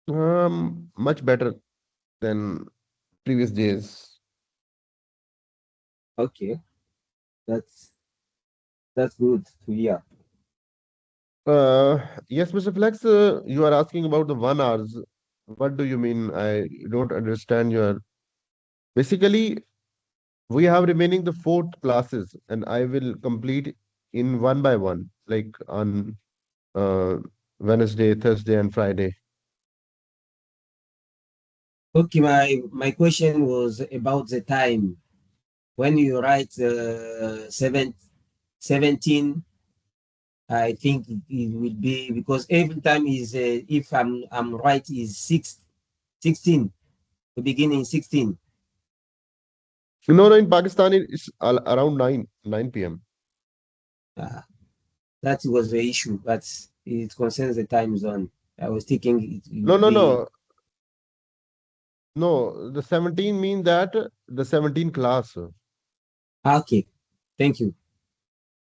Much better than previous days. Okay, that's that's good to hear. Uh, yes, Mr. Flex, you are asking about the 1 hours. What do you mean? I don't understand your. Basically, we have remaining the four classes, and I will complete in one by one, like on uh, Wednesday, Thursday, and Friday. Okay, my question was about the time when you write 17. I think it will be because every time is if I'm right is 16. The beginning 16. No, no, in Pakistan it's around 9 p.m. Uh, that was the issue, but it concerns the time zone. I was thinking it No, would no, be no, no. The 17 mean that the 17 class. okay. Thank you,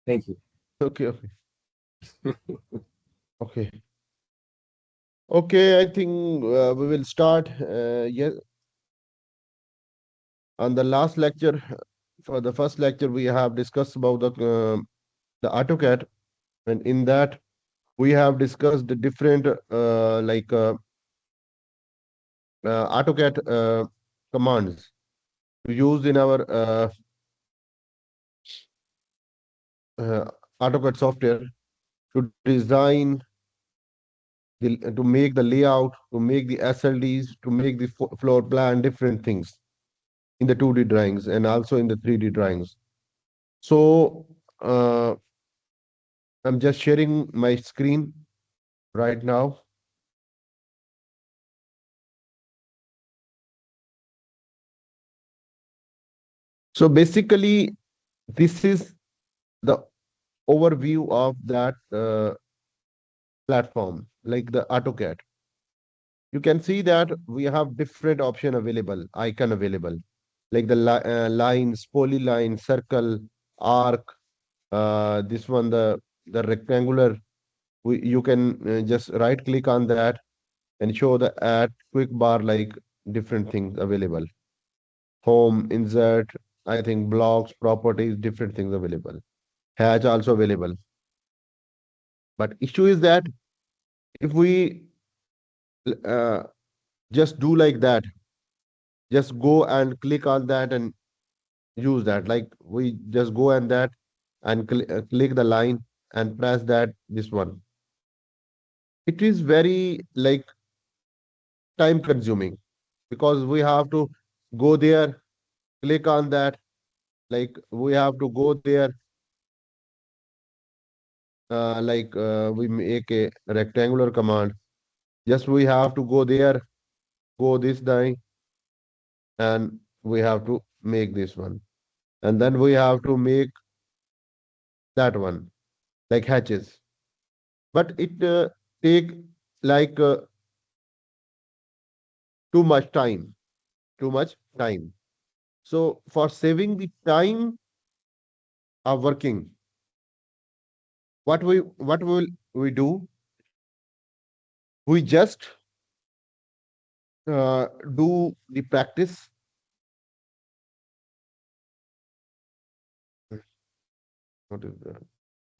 thank you. Okay, okay, okay. Okay, I think we will start. Yes, on the last lecture, for the first lecture, we have discussed about the AutoCAD, and in that we have discussed the different AutoCAD commands to use in our uh, AutoCAD software to design to make the layout, to make the SLDs, to make the floor plan, different things in the 2D drawings and also in the 3D drawings. So uh, I'm just sharing my screen right now. So basically, this is the overview of that platform, like the AutoCAD. You can see that we have different option available, icon available, like the lines, polyline, circle, arc. This one, the rectangular. You can just right click on that and show the add quick bar like different things available. Home, insert, I think blocks, properties, different things available. Hatch also available. But issue is that if we uh, just do like that, just go and click on that and use that. Like we just go and that and click the line and press that this one. It is very like time consuming because we have to go there, click on that. Like we have to go there, we make a rectangular command. Just we have to go there, go this line, and we have to make this one. And then we have to make that one, like hatches. But it take like too much time, too much time. So for saving the time of working, what will we do? We just do the practice. What is that?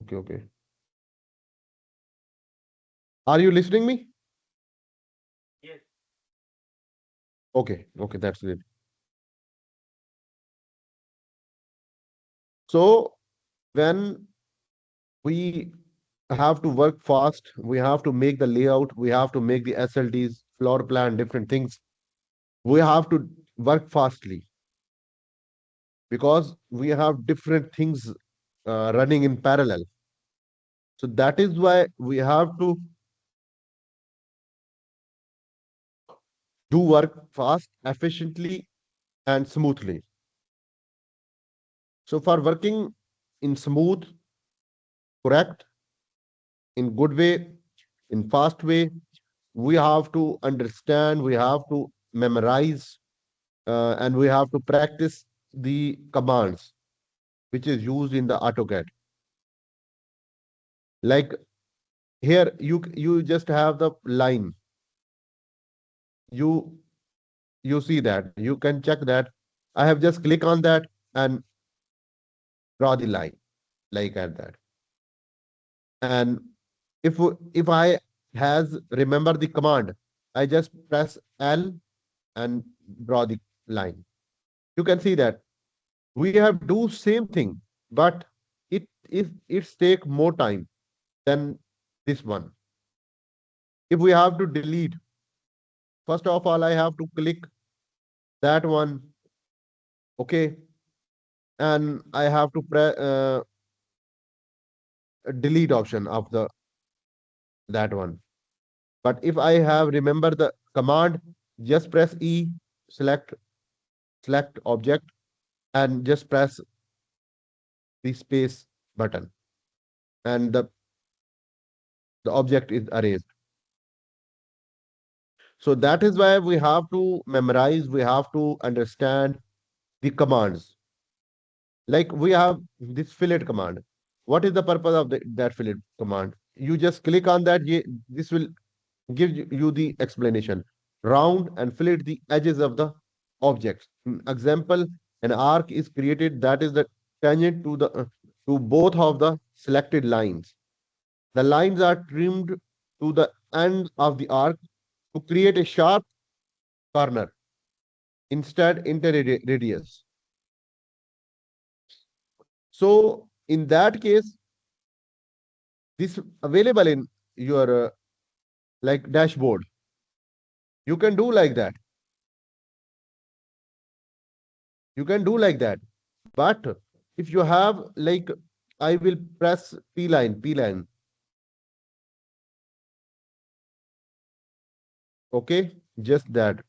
Okay, okay. Are you listening me? Yes. Okay, okay, that's it. So when we have to work fast, we have to make the layout, we have to make the SLDs, floor plan, different things. We have to work fastly because we have different things running in parallel. So that is why we have to do work fast, efficiently, and smoothly. So for working in smooth, correct, in good way, in fast way, we have to understand, we have to memorize, and we have to practice the commands which is used in the AutoCAD. Like here, you just have the line. You you see that. You can check that. I have just click on that and draw the line like at that. And if I has remember the command, I just press L and draw the line. You can see that we have do same thing, but it's take more time than this one. If we have to delete, first of all, I have to click that one, okay, and I have to press delete option of the that one. But if I have remember the command, just press E, select object, and just press the space button, and the object is erased. So that is why we have to memorize, we have to understand the commands. Like we have this fillet command. What is the purpose of that fillet command? You just click on that. This will give you the explanation. Round and fillet the edges of the objects. Example, an arc is created that is the tangent to both of the selected lines. The lines are trimmed to the end of the arc to create a sharp corner instead radius. So in that case, this available in your like dashboard. You can do like that. You can do like that. But if you have like, I will press P line, okay, just that.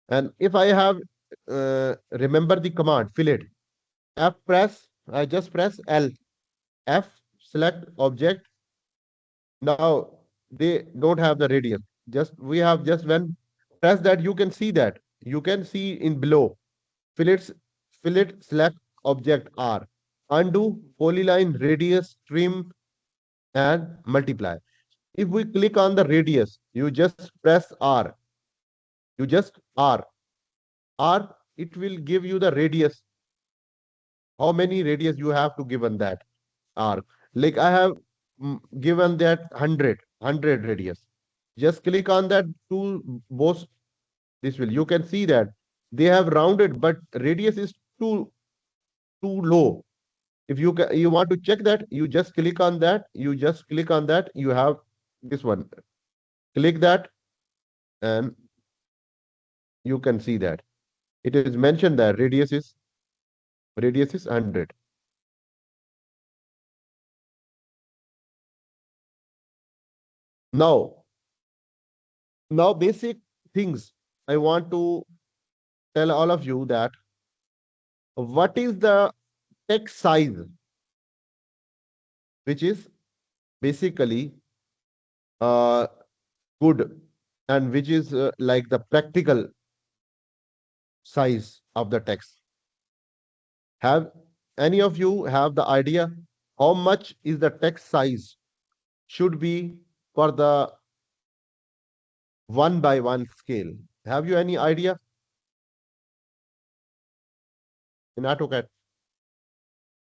And if I have remember the command fillet, F press, I just press L, F select object. Now they don't have the radius. Just we have just when press that, you can see that. You can see in below fillets, fillet select object R. Undo, polyline, radius, trim, and multiply. If we click on the radius, you just press R. You just R. R, it will give you the radius. How many radius you have to given that R. Like I have given that 100 radius. Just click on that to both this will. You can see that they have rounded, but radius is too low. If you want to check that, you just click on that. You just click on that. You have this one. Click that, and you can see that it is mentioned that radius is 100. Now, basic things I want to tell all of you that what is the text size, which is basically uh, good, and which is like the practical size of the text. Have any of you have the idea how much is the text size should be for the 1 by 1 scale? Have you any idea in AutoCAD?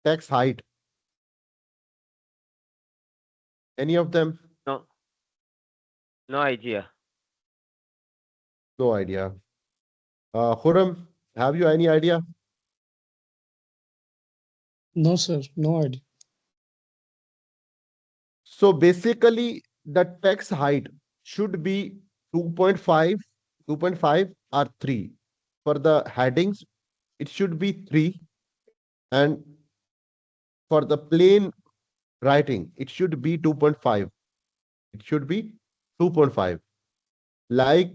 Text height, any of them? No, no idea. No idea. Khurram, have you any idea? No, sir. No idea. So basically, the text height should be 2.5, 2.5 or 3. For the headings, it should be 3. And for the plain writing, it should be 2.5. It should be 2.5. Like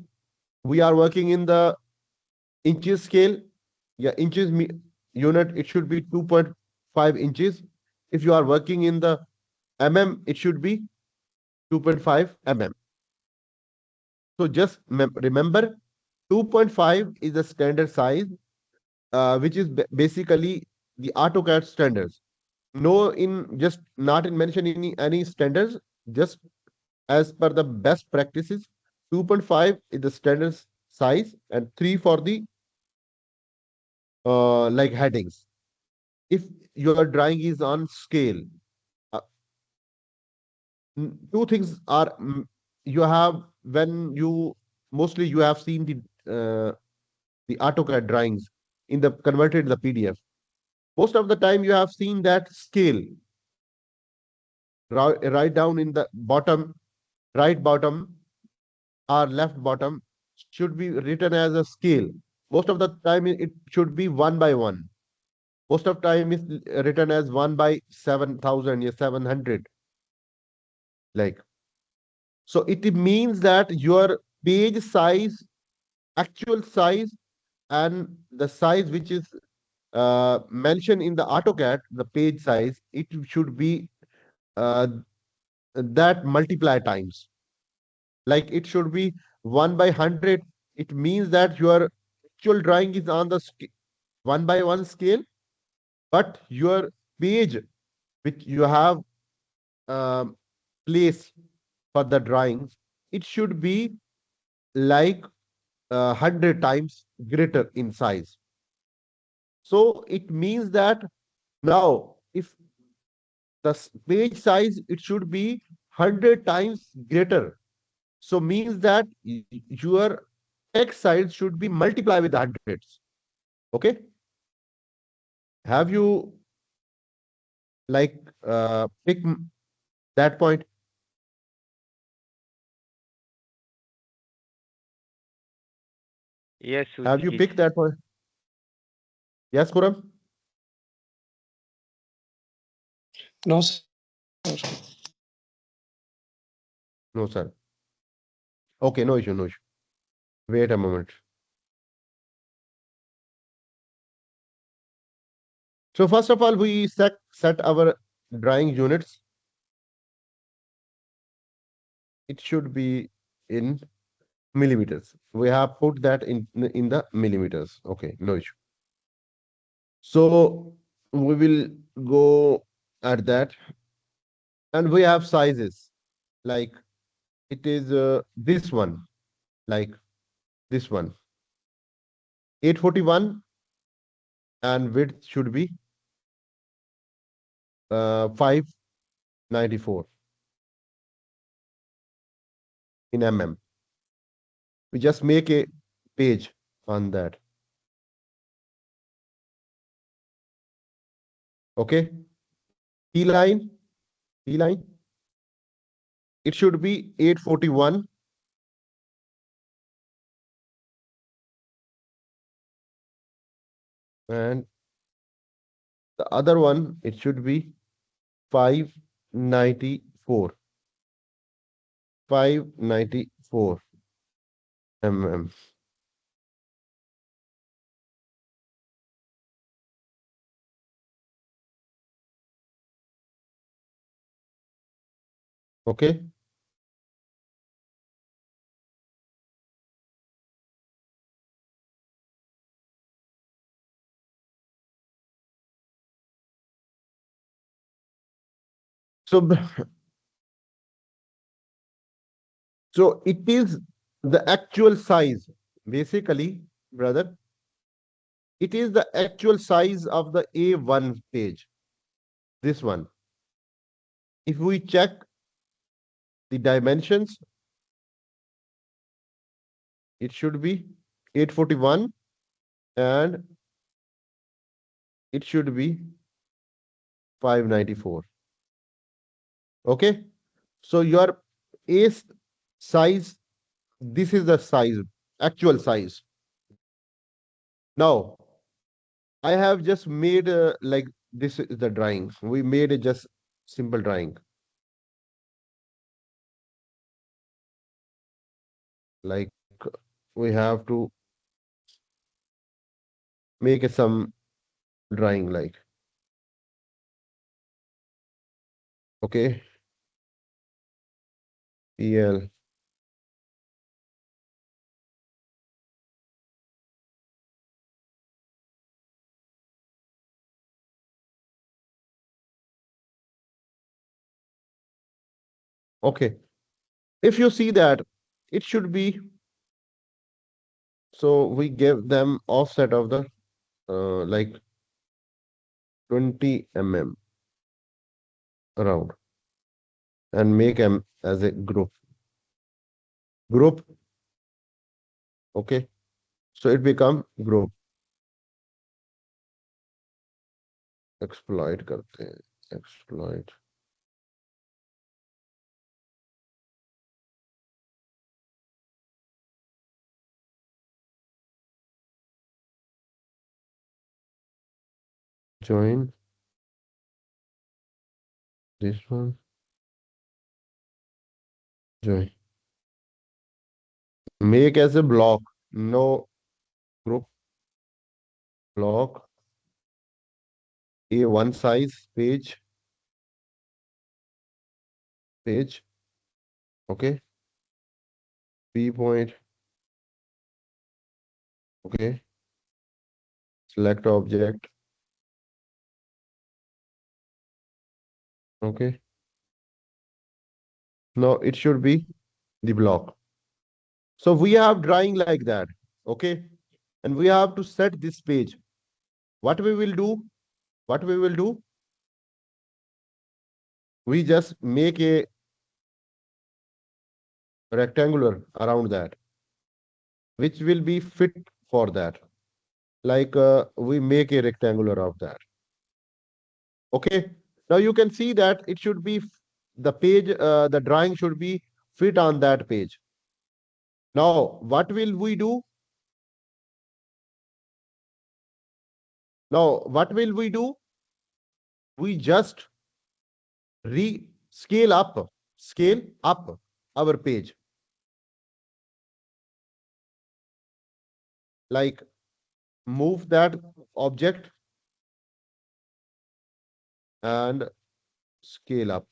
we are working in the inches scale, yeah, unit, it should be 2.5 inches. If you are working in the it should be 2.5 So just remember 2.5 is the standard size, which is basically the AutoCAD standards. No, in just not in mention any standards, just as per the best practices, 2.5 is the standard size, and 3 for the like headings. If your drawing is on scale, uh, two things are you have when you mostly you have seen the AutoCAD drawings in the converted in the PDF. Most of the time you have seen that scale right down in the bottom, right bottom or left bottom should be written as a scale. Most of the time it should be one by one. Most of time is written as 1 by 7,000, yeah, 700. Like, so it means that your page size, actual size, and the size which is mentioned in the AutoCAD, the page size, it should be uh, that multiply times. Like it should be 1 by 100. It means that your actual drawing is on the 1 by 1 scale, but your page which you have um, place for the drawings, it should be like 100 times greater in size. So it means that now if the page size, it should be 100 times greater. So means that your text size should be multiplied with the hundreds. Okay. Have you like pick that point? Yes, Have you Sujit. picked that point? Yes, Kuram? No, sir. No, sir. Okay, no issue, no issue. Wait a moment. So first of all, we set our drawing units. It should be in millimeters. We have put that in the millimeters. Okay, no issue. So we will go at that, and we have sizes. Like it is this one, like this one, 841, and width should be 594 in mm. We just make a page on that. Okay, T line, T line. It should be 841, and the other one it should be 594, 594 mm. Okay. So so it is the actual size. Basically, brother, it is the actual size of the A1 page. This one. If we check the dimensions, it should be 841, and it should be 594. Okay. So your A size, this is the size, actual size. Now, I have just made like this is the drawing. We made a just simple drawing. Like we have to make some drawing like, okay, PL. Okay. If you see that, it should be So we give them offset of the like 20 mm around and make them as a group. Okay, so it become group. Exploit करते हैं, exploit. Join this one. Join. Make as a block. No group block. A one size page. Okay. B point. Okay. Select object. Okay. Now it should be the block. So we have drawing like that. Okay. And we have to set this page. What we will do? What we will do? We just make a rectangular around that, which will be fit for that. Like we make a rectangular of that. Okay. Now you can see that it should be the page, the drawing should be fit on that page. Now, what will we do? Now, what will we do? We just re scale up our page. Like move that object and scale up.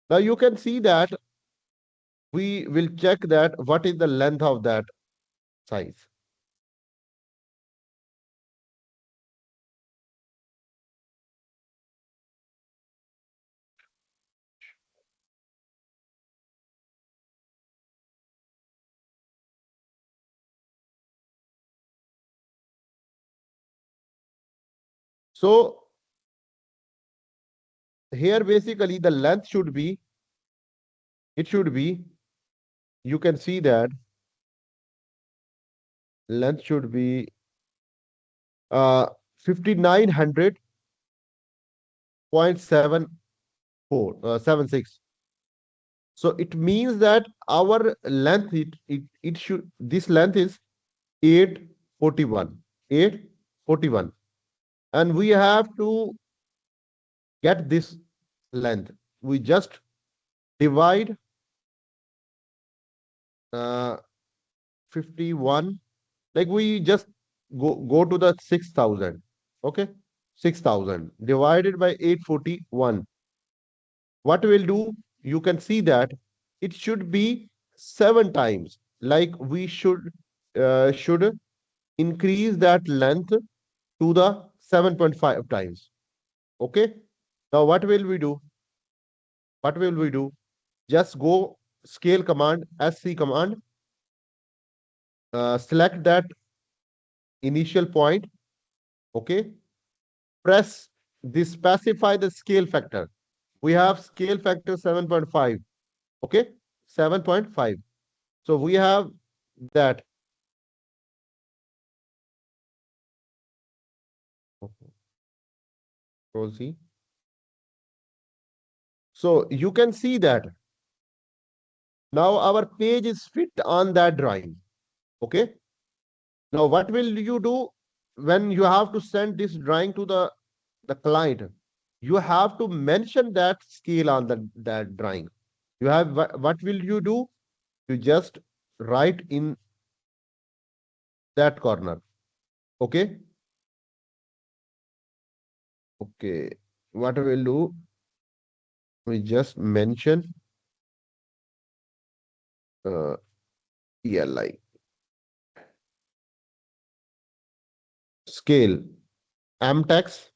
Now you can see that we will check that what is the length of that size. So here basically the length should be, it should be, you can see that length should be 5900.76. So it means that our length, it should, this length is 841. 841. And we have to get this length. We just divide 51. Like we just go to the 6,000. Okay. 6,000 divided by 841. What we'll do, you can see that it should be 7 times. Like we should increase that length to the 7.5 times. Okay. Now what will we do? What will we do? Just go scale command, SC command, select that initial point. Okay. Press this, specify the scale factor. We have scale factor 7.5. Okay. 7.5. So we have that. Control C. So you can see that now our page is fit on that drawing. Okay. Now what will you do when you have to send this drawing to the client? You have to mention that scale on that drawing. You have, what will you do? You just write in that corner. Okay. Okay. What we'll do? We just mention ELI scale mtex.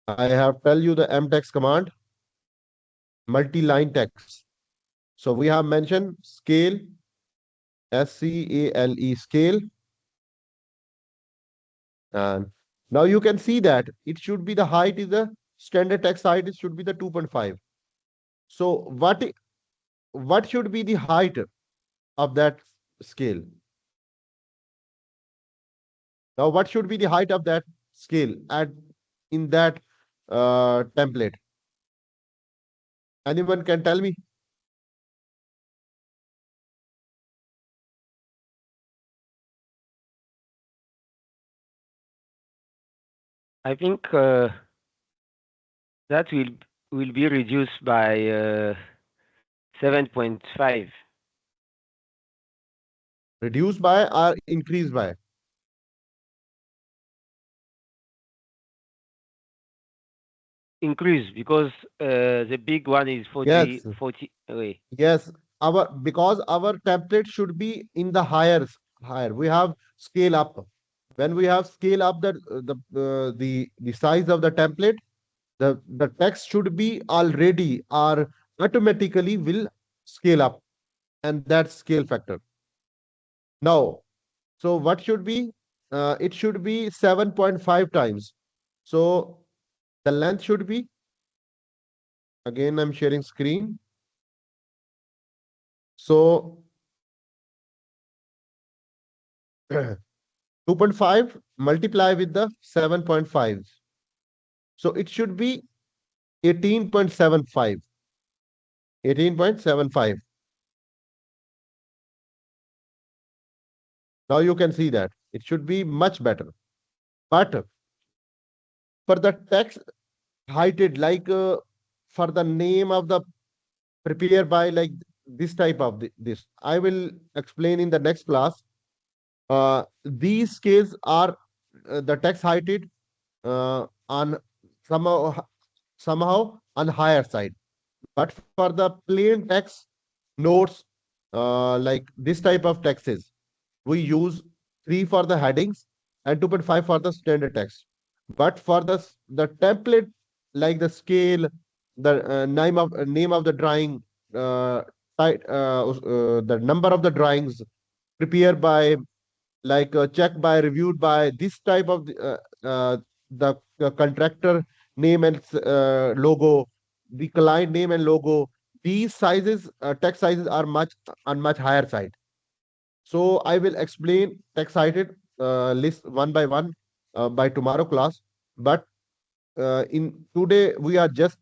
I have tell you the mtex command, multi-line text. So we have mentioned scale SCALE scale. And now you can see that it should be the height is the standard text height, it should be the 2.5. So what should be the height of that scale? Now what should be the height of that scale at in that template? Anyone can tell me? I think that will be reduced by 7.5. Reduce by or increase by? Increase because the big one is Yes, 40 away. yes. Our because our template should be in the higher. We have scale up. When we have scale up the size of the template, the text should be already or automatically will scale up, and that's scale factor. Now, so what should be? It should be 7.5 times. So the length should be, again, I'm sharing screen. So 2.5 multiply with the 7.5. So it should be 18.75. 18.75. Now you can see that it should be much better. But for the text heighted, like for the name of the prepare by like this type of this, I will explain in the next class. These scales are the text heighted on somehow on higher side. But for the plain text notes, like this type of texts, we use 3 for the headings and 2.5 for the standard text. But for the template, like the scale, the name of the drawing, the number of the drawings prepared by, like checked by, reviewed by, this type of the contractor name and logo, the client name and logo, these sizes, text sizes are much on much higher side. So I will explain text cited list one by one by tomorrow class. But in today we are just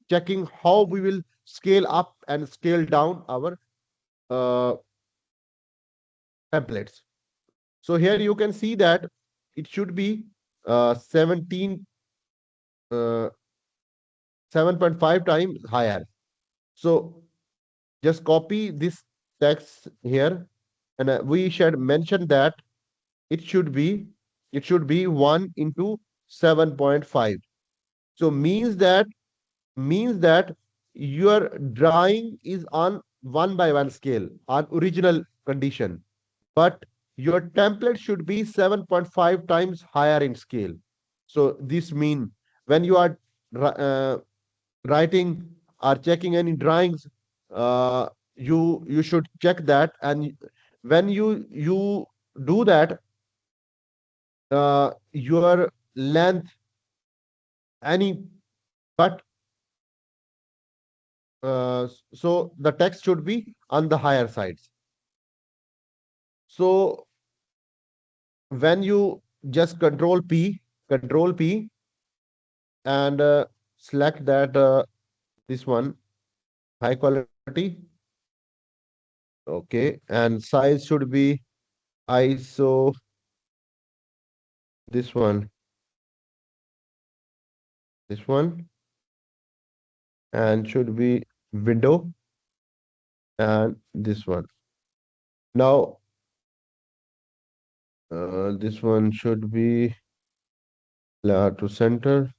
checking how we will scale up and scale down our uh, templates. So here you can see that it should be 17 uh, 7.5 times higher. So just copy this text here, and we should mention that it should be it should be 1 into 7.5. So means that your drawing is on 1 by 1 scale on original condition, but your template should be 7.5 times higher in scale. So this mean when you are uh, writing or checking any drawings, you should check that, and when you do that, your length any but so the text should be on the higher sides. So when you just control P and select that this one, high quality, okay, and size should be ISO, this one, this one, and should be window, and this one. Now this one should be to center,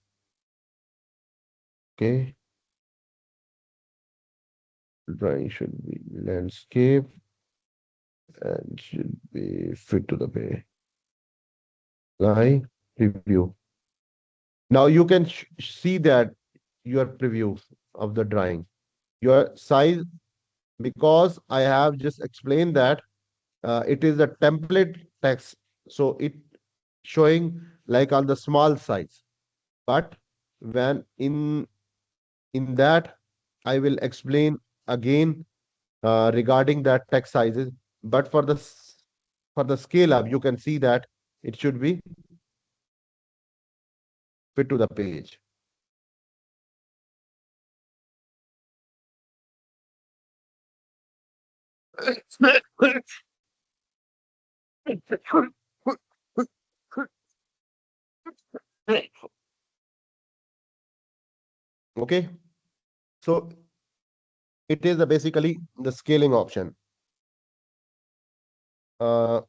okay. Drawing should be landscape and should be fit to the bay. Line preview. Now you can see that your preview of the drawing, your size, because I have just explained that it is a template text, so it showing like on the small size. But when in that, I will explain again regarding that text sizes. But for the scale up, you can see that it should be fit to the page. Okay, so it is basically the scaling option. Uh,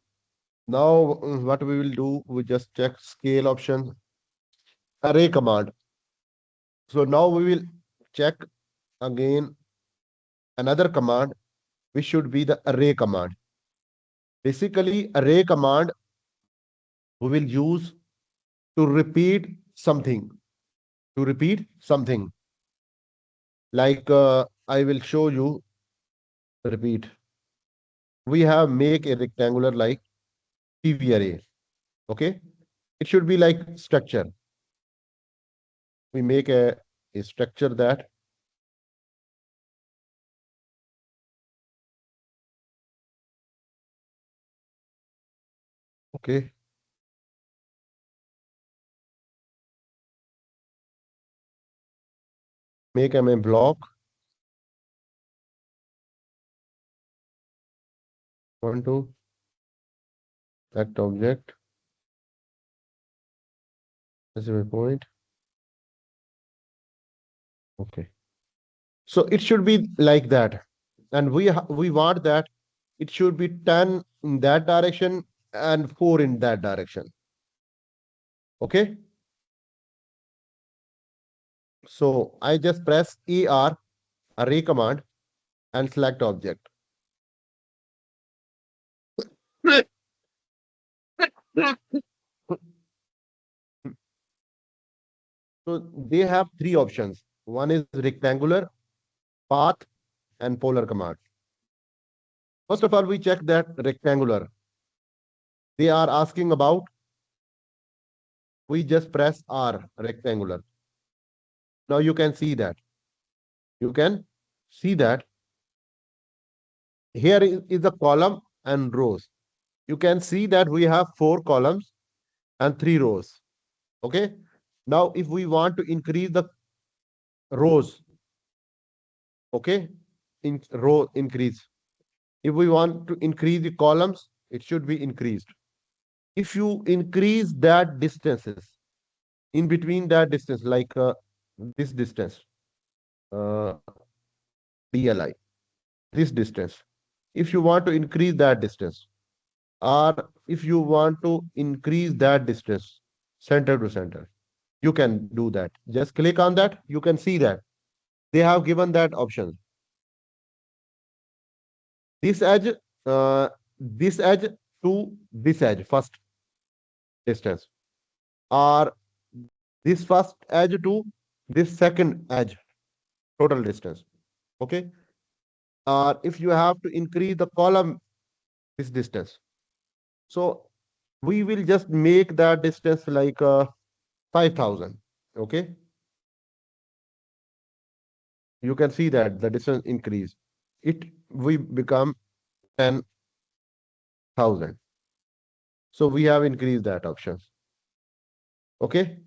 Now what we will do, we just check scale option, array command. So now we will check again another command, which should be the array command. Basically, array command we will use to repeat something, to repeat something. Like I will show you, repeat. We have make a rectangular like PV array. Okay, it should be like structure. We make a structure that, okay, make a block, one, two, select object, this is my point. Okay. So it should be like that. And we want that it should be 10 in that direction and 4 in that direction. Okay. So I just press ER, array command, and select object. So they have three options. One is rectangular, path, and polar command. First of all, we check that rectangular. They are asking about, we just press R, rectangular. Now you can see that. You can see that here is the column and rows. You can see that we have 4 columns and 3 rows. Okay. Now, if we want to increase the rows, okay, in row increase. If we want to increase the columns, it should be increased. If you increase that distances in between that distance, like this distance, uh, DLI, this distance, if you want to increase that distance, or if you want to increase that distance center to center, you can do that. Just click on that, you can see that they have given that option. This edge, uh, this edge to this edge, first distance, or this first edge to this second edge, total distance. Okay. Or if you have to increase the column, this distance. So we will just make that distance like 5,000. Okay. You can see that the distance increase. It we become 10,000. So we have increased that option. Okay.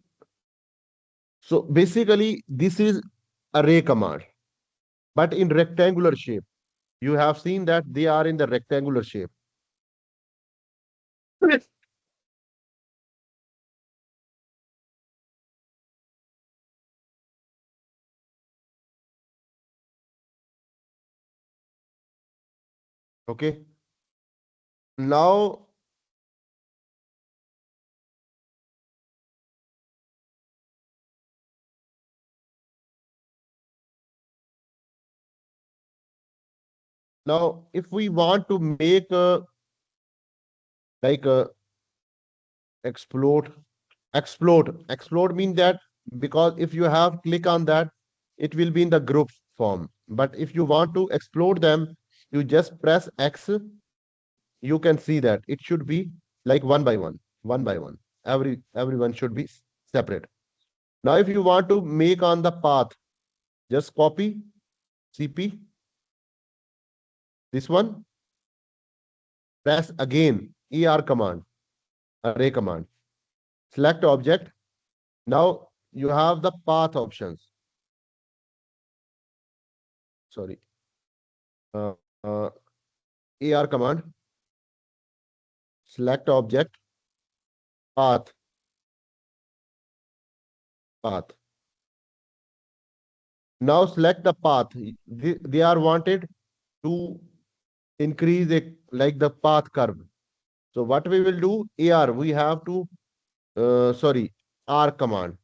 So basically, this is array command, but in rectangular shape. You have seen that they are in the rectangular shape. Okay. Now, now if we want to make like explode, explode means that, because if you have click on that, it will be in the group form. But if you want to explode them, you just press X you can see that it should be like one by one, one by one. Everyone should be separate. Now, if you want to make on the path, just copy CP, this one, press again ER command, array command, select object. Now you have the path options. Sorry, uh, uh, AR command, select object, path, path. Now select the path. They are wanted to increase it like the path curve. So what we will do, AR, we have to, sorry, R command.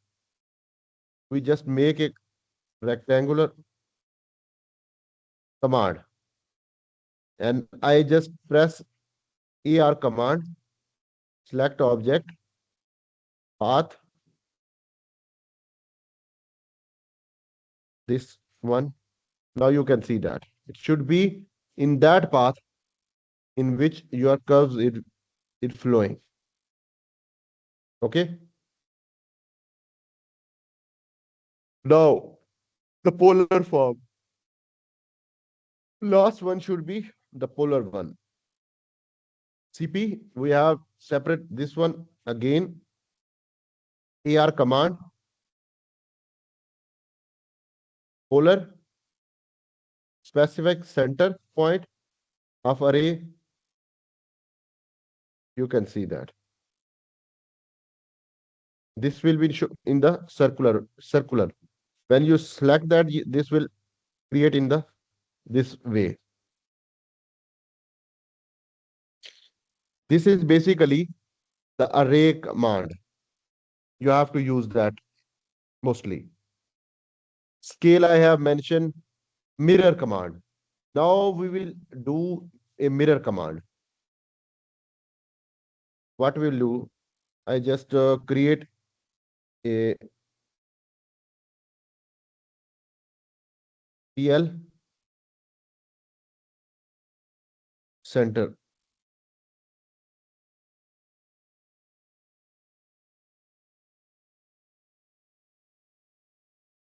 We just make a rectangular command and I just press AR command, select object, path, this one. Now you can see that it should be in that path in which your curves it flowing. Okay. Now the polar form. Last one should be the polar one. CP, we have separate this one again. AR command, polar, specific center point of array. You can see that. This will be in the circular. When you select that, this will create in the this way. This is basically the array command. You have to use that mostly. Scale I have mentioned mirror command. Now we will do a mirror command. What we'll do, I just create a PL center.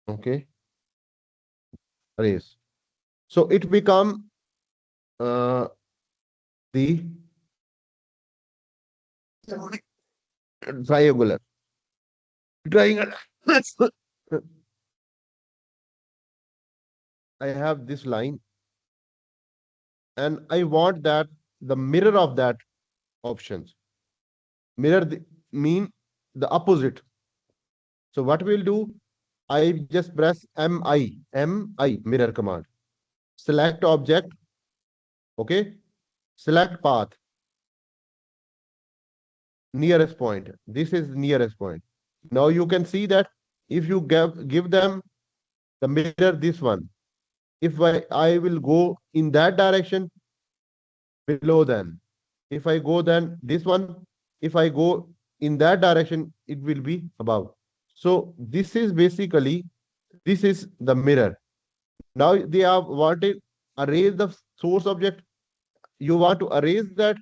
Okay, arrays. So it become uh, the triangular. Triangle. I have this line and I want that the mirror of that options. Mirror mean the opposite. So what we'll do, I just press MI mirror command. Select object, okay? Select path, nearest point. This is nearest point. Now you can see that if you give them the mirror, this one, if I will go in that direction, below then. If I go then this one, if I go in that direction, it will be above. So this is basically, this is the mirror. Now they have wanted erase the source object. You want to erase that.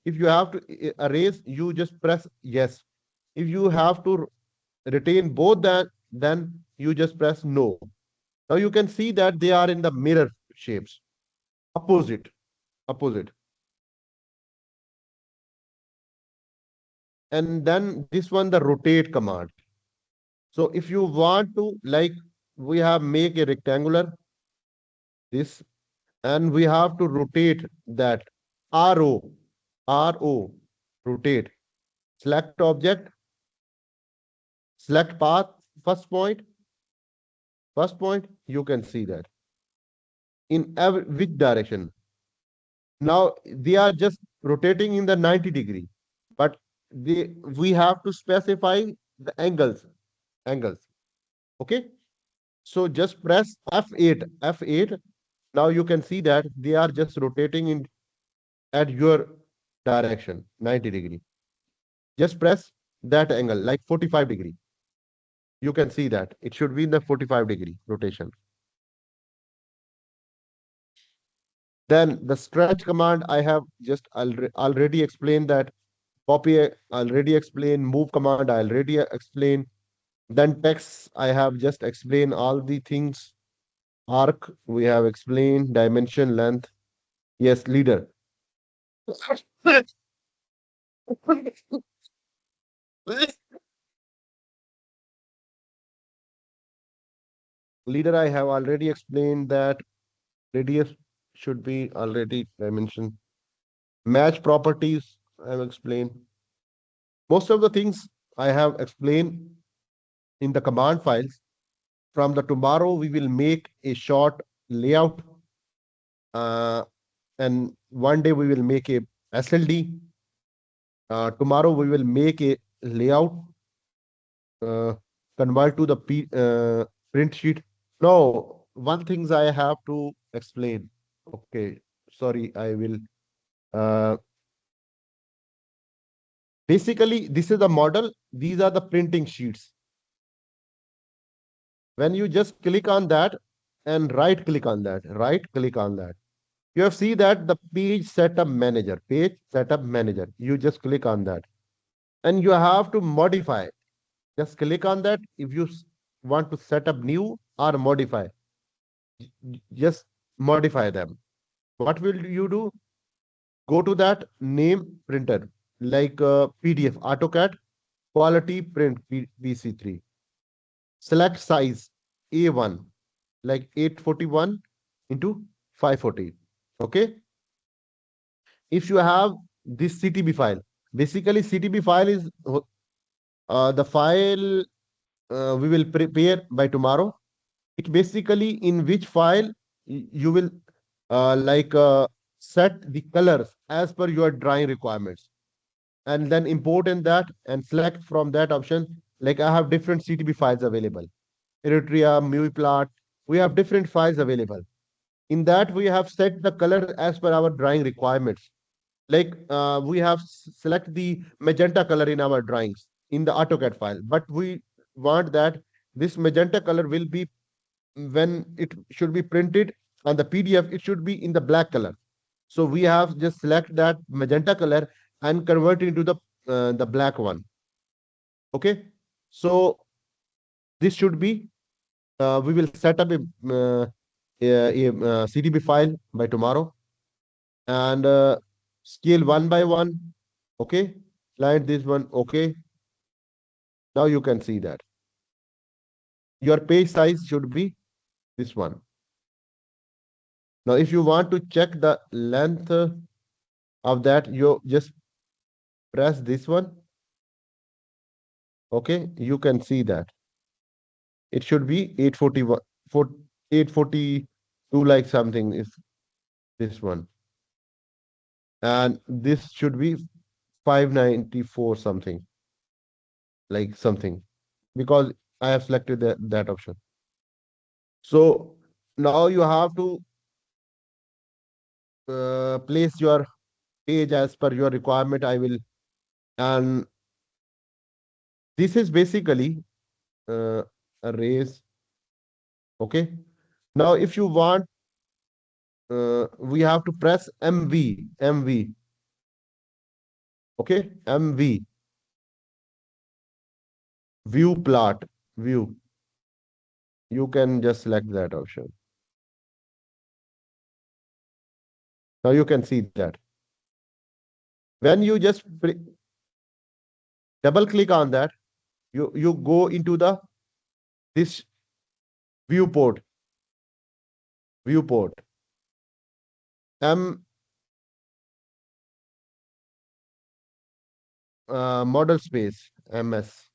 If you have to erase, you just press yes. If you have to retain both that, then you just press no. Now you can see that they are in the mirror shapes. Opposite, opposite. And then this one, the rotate command. So if you want to, like, we have make a rectangular, this, and we have to rotate that RO, rotate. Select object, select path, first point, you can see that in every which direction. Now they are just rotating in the 90 degree, but we have to specify the angles. Okay. So just press F8. Now you can see that they are just rotating in at your direction, 90 degree. Just press that angle, like 45 degree. You can see that it should be in the 45 degree rotation. Then the stretch command, I have just already explained that. Copy, I already explained. Move command, I already explained. Then text, I have just explained all the things. Arc, we have explained. Dimension, length. Yes, leader. Leader, I have already explained that radius should be already dimension. Match properties, I have explained. Most of the things I have explained in the command files. From the tomorrow, we will make a short layout, uh, and one day we will make a SLD. Tomorrow we will make a layout, uh, convert to the print sheet. No, one things I have to explain. Okay, sorry, I will. Uh, Basically, this is the model. These are the printing sheets. When you just click on that and right click on that, you have see that the page setup manager. You just click on that and you have to modify. Just click on that if you want to set up new or modify. Just modify them. What will you do? Go to that name printer like PDF, AutoCAD, quality print PC3. Select size A1 like 841 into 540. Okay. If you have this CTB file, basically CTB file is the file we will prepare by tomorrow. It basically in which file you will set the colors as per your drawing requirements, and then import in that and select from that option. Like I have different CTB files available. Eritrea, MuiPlot, we have different files available. In that we have set the color as per our drawing requirements. Like we have select the magenta color in our drawings in the AutoCAD file, but we want that this magenta color will be when it should be printed on the PDF, it should be in the black color. So we have just select that magenta color and convert into the black one. Okay. So this should be we will set up a CDB file by tomorrow and scale one by one. Okay. Client this one. Okay. Now you can see that your page size should be this one. Now, if you want to check the length of that, you just press this one. Okay, you can see that it should be 841 for 842 like something is this one, and this should be 594 something like something, because I have selected that option. So now you have to place your page as per your requirement. I will, and this is basically arrays. Okay. Now, if you want, we have to press MV. Okay, MV, view plot, view. You can just select that option. Now you can see that. When you just double click on that, you go into the this viewport, viewport, M model space, MS.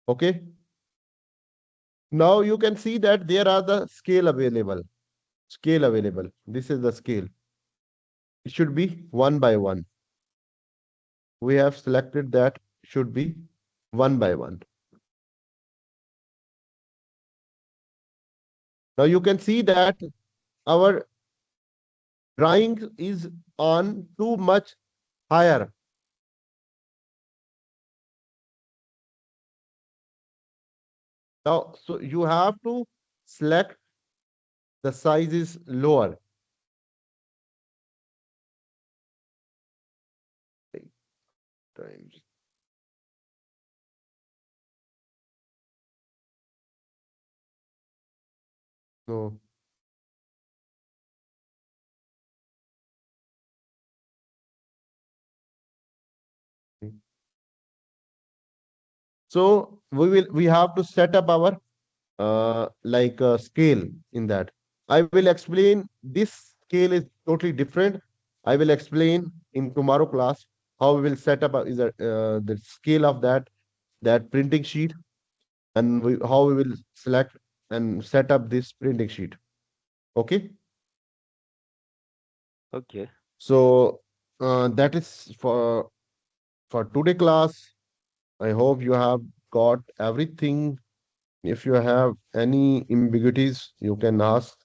Okay. Now you can see that there are the scale available. Scale available. This is the scale. It should be one by one. We have selected that should be one by one. Now you can see that our drawing is on too much higher. Now, so you have to select the size is lower. Eight times. No. So we have to set up our scale in that. I will explain this scale is totally different. I will explain in tomorrow class how we will set up the scale of that printing sheet, and how we will select and set up this printing sheet. Okay. Okay. So that is for today class. I hope you have got everything. If you have any ambiguities, you can ask.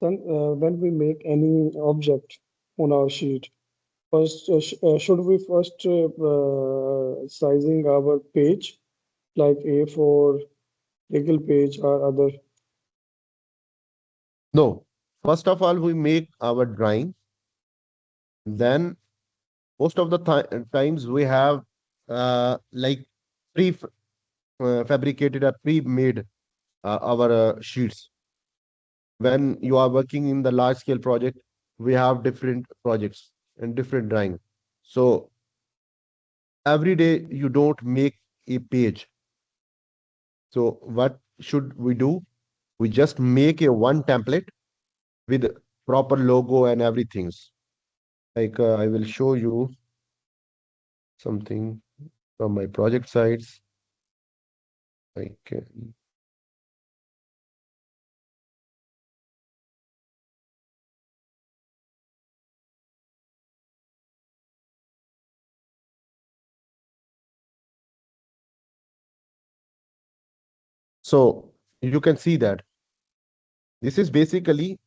Then, when we make any object on our sheet, first should we first sizing our page like A4, legal page, or other? No. First of all, we make our drawing. Then most of the times we have like fabricated or pre-made our sheets. When you are working in the large scale project, we have different projects and different drawing. So every day you don't make a page. So what should we do? We just make a one template with proper logo and everything. I will show you something from my project sites. Like so you can see that this is basically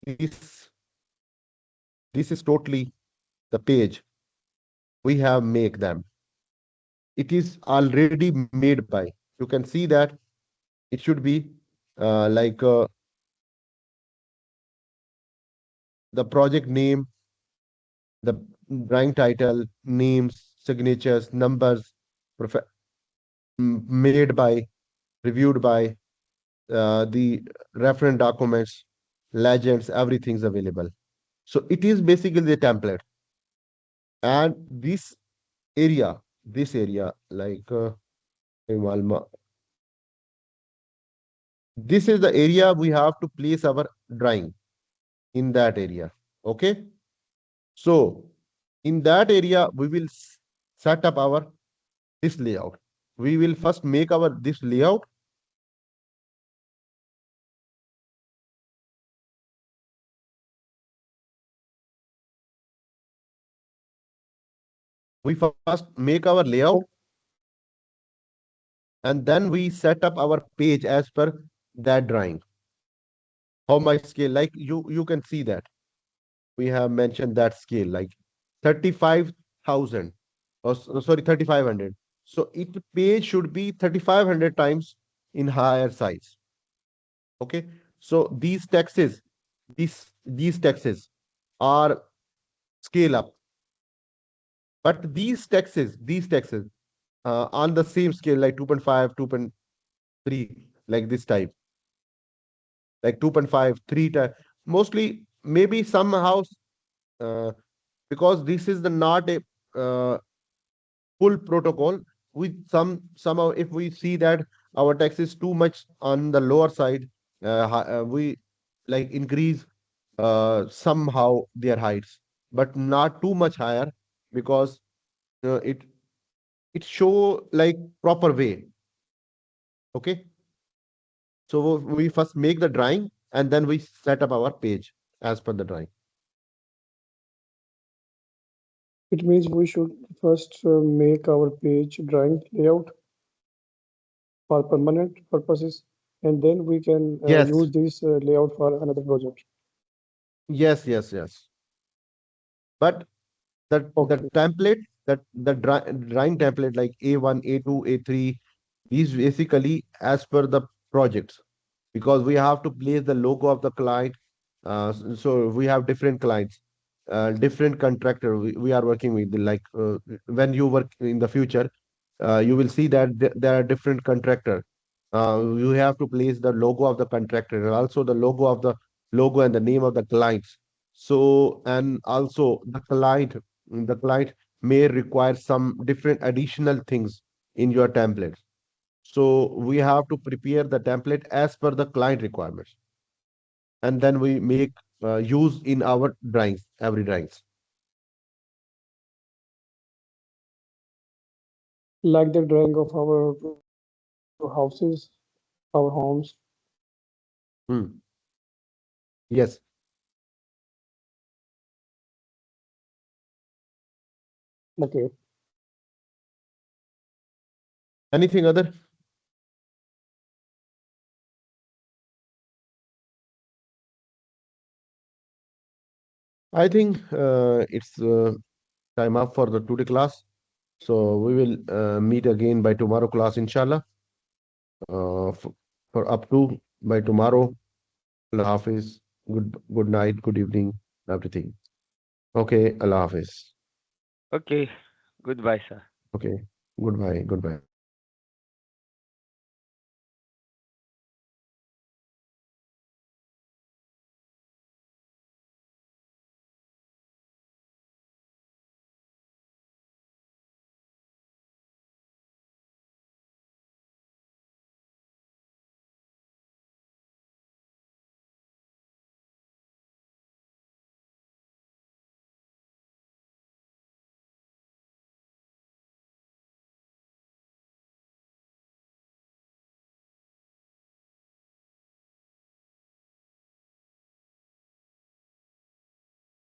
this this is totally the page we have make them. It is already made by. You can see that it should be like the project name, the drawing title, names, signatures, numbers, prof- made by, reviewed by, the reference documents, legends, everything's available. So it is basically the template. And this area, Himalma, this is the area we have to place our drawing in that area. Okay. So in that area, we will set up our this layout. We will first make our this layout. We first make our layout, Oh, and then we set up our page as per that drawing. How much scale? Like you can see that we have mentioned that scale like 35,000 or sorry 3,500. So it page should be 3,500 times in higher size. Okay. So these taxes are scale up, but these taxes on the same scale like 2.5, 2.3, like this type, like 2.5, 3 times. Mostly, maybe somehow, uh, because this is the not a full protocol. With somehow, if we see that our tax is too much on the lower side, we like increase somehow their heights, but not too much higher, because it show like proper way. Okay. So we first make the drawing, and then we set up our page as per the drawing. it means we should first make our page drawing layout. for permanent purposes, and then we can Yes, use this layout for another project. yes. But the Okay, template, that the drawing template like A1, A2, A3, these basically as per the projects, because we have to place the logo of the client. So we have different clients, different contractor we are working with. Like when you work in the future, you will see that there are different contractor. You have to place the logo of the contractor and also the logo and the name of the clients. So, and also the client may require some different additional things in your template. So we have to prepare the template as per the client requirements, and then we make use in our drawings, every drawings. like the drawing of our houses, our homes. Hmm. Yes. Okay. Anything other? I think it's time up for the today class. So we will meet again by tomorrow class, inshallah. For up to by tomorrow. Allah Hafiz. Good night, good evening, everything. Okay, Allah Hafiz. Okay. Goodbye, sir. Okay, goodbye, goodbye.